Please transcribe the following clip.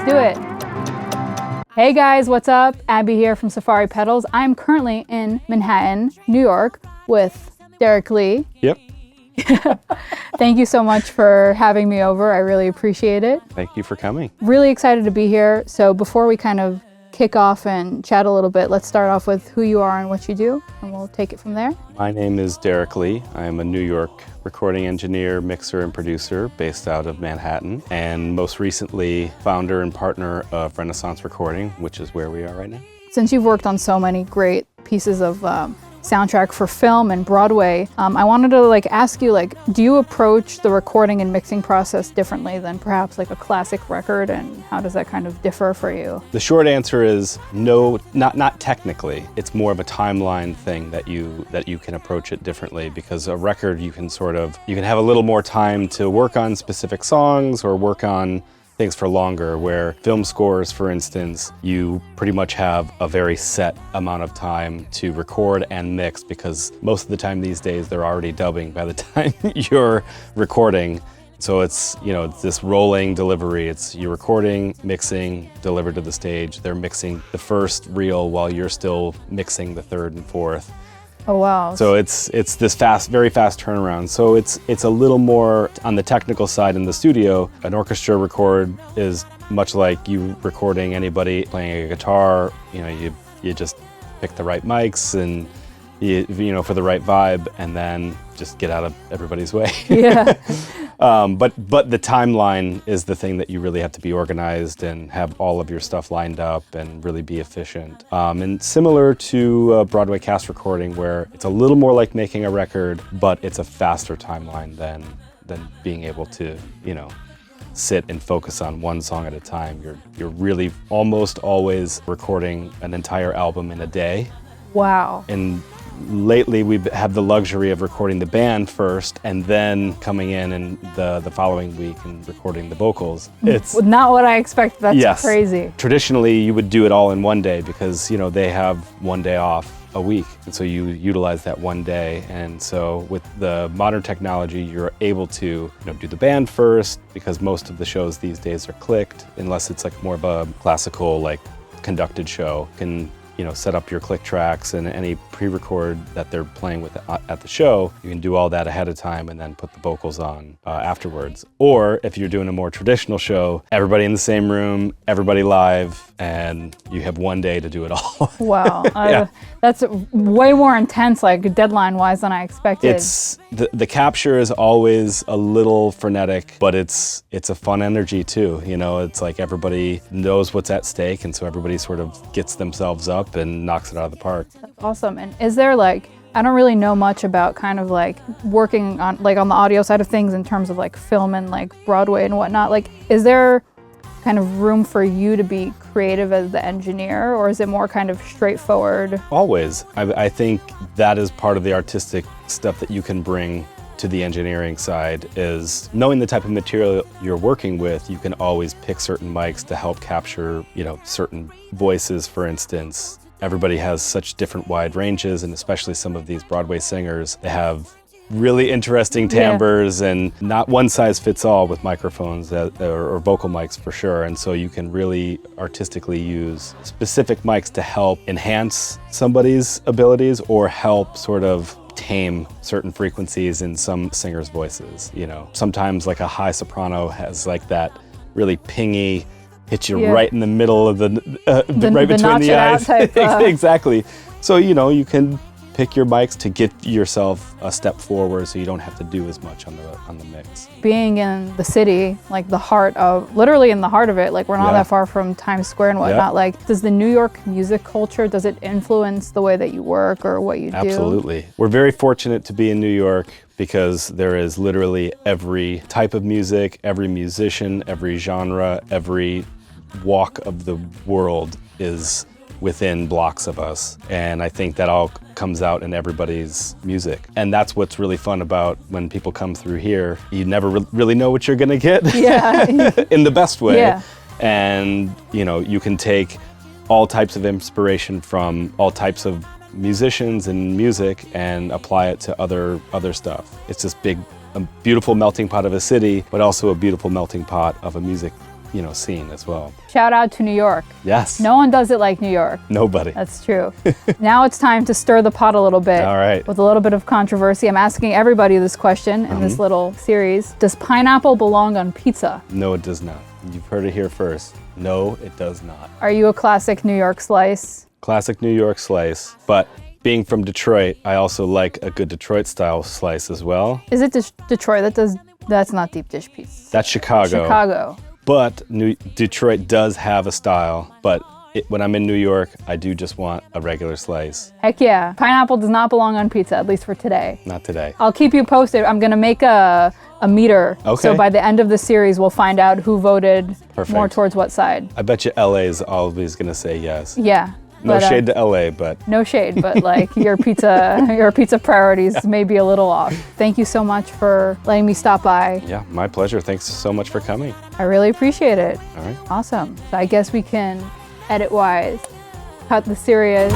do it. Hey guys, what's up? Abby here from Safari Pedals. I'm currently in Manhattan, New York with Derik Lee. Yep. Thank you so much for having me over. I really appreciate it. Thank you for coming. Really excited to be here. So before we kind of kick off and chat a little bit, let's start off with who you are and what you do, and we'll take it from there. My name is Derik Lee. I am a New York recording engineer, mixer, and producer based out of Manhattan, and most recently founder and partner of Renaissance Recording, which is where we are right now. Since you've worked on so many great pieces of soundtrack for film and Broadway, I wanted to ask you, do you approach the recording and mixing process differently than perhaps a classic record, and how does that kind of differ for you? The short answer is no, not technically. It's more of a timeline thing that you can approach it differently, because a record you can have a little more time to work on specific songs or work on things for longer, where film scores, for instance, you pretty much have a very set amount of time to record and mix, because most of the time these days they're already dubbing by the time you're recording. So it's this rolling delivery. It's you recording, mixing, delivered to the stage. They're mixing the first reel while you're still mixing the third and fourth. Oh wow. So it's this very fast turnaround. So it's a little more on the technical side in the studio. An orchestra record is much like you recording anybody playing a guitar. You just pick the right mics and for the right vibe, and then just get out of everybody's way. Yeah. But the timeline is the thing that you really have to be organized and have all of your stuff lined up and really be efficient. And similar to a Broadway cast recording, where it's a little more like making a record, but it's a faster timeline than being able to, sit and focus on one song at a time. You're really almost always recording an entire album in a day. Wow. And lately we've had the luxury of recording the band first and then coming in and the following week and recording the vocals. It's not what I expected. That's yes. Crazy. Traditionally you would do it all in one day, because they have one day off a week, and so you utilize that one day. And so with the modern technology, you're able to do the band first, because most of the shows these days are clicked, unless it's more of a classical conducted show. Can set up your click tracks and any pre-record that they're playing with at the show. You can do all that ahead of time and then put the vocals on afterwards. Or if you're doing a more traditional show, everybody in the same room, everybody live, and you have one day to do it all. Wow. Yeah. That's way more intense, deadline-wise, than I expected. It's the capture is always a little frenetic, but it's a fun energy too. It's everybody knows what's at stake, and so everybody sort of gets themselves up and knocks it out of the park. That's awesome. And is there I don't really know much about kind of working on on the audio side of things in terms of film and Broadway and whatnot. Is there kind of room for you to be creative as the engineer, or is it more kind of straightforward? Always. I think that is part of the artistic stuff that you can bring to the engineering side, is knowing the type of material you're working with. You can always pick certain mics to help capture, certain voices, for instance. Everybody has such different wide ranges, and especially some of these Broadway singers, they have really interesting timbres, and not one size fits all with microphones or vocal mics for sure. And so you can really artistically use specific mics to help enhance somebody's abilities or help sort of tame certain frequencies in some singers' voices. Sometimes a high soprano has that really pingy, hits you right in the middle of right between the eyes. Type, Exactly. So you can pick your mics to get yourself a step forward, so you don't have to do as much on the mix. Being in the city, literally in the heart of it, we're not that far from Times Square and whatnot. Does the New York music culture, does it influence the way that you work or what you do? Absolutely. We're very fortunate to be in New York, because there is literally every type of music, every musician, every genre, every walk of the world is within blocks of us. And I think that all comes out in everybody's music. And that's what's really fun about when people come through here. You never really know what you're gonna get in the best way. Yeah. And you can take all types of inspiration from all types of musicians and music and apply it to other stuff. It's this big, beautiful melting pot of a city, but also a beautiful melting pot of a music scene as well. Shout out to New York. Yes. No one does it like New York. Nobody. That's true. Now it's time to stir the pot a little bit. All right. With a little bit of controversy. I'm asking everybody this question in this little series. Does pineapple belong on pizza? No, it does not. You've heard it here first. No, it does not. Are you a classic New York slice? Classic New York slice, but being from Detroit, I also like a good Detroit style slice as well. Is it Detroit? That's not deep dish pizza. That's Chicago. Chicago. But Detroit does have a style, but when I'm in New York, I do just want a regular slice. Heck yeah. Pineapple does not belong on pizza, at least for today. Not today. I'll keep you posted. I'm gonna make a meter. Okay. So by the end of the series, we'll find out who voted more towards what side. I bet you LA is always gonna say yes. Yeah. No shade to LA, but. No shade, but like your pizza priorities may be a little off. Thank you so much for letting me stop by. Yeah, my pleasure. Thanks so much for coming. I really appreciate it. All right. Awesome. So I guess we can, edit-wise, cut the serious.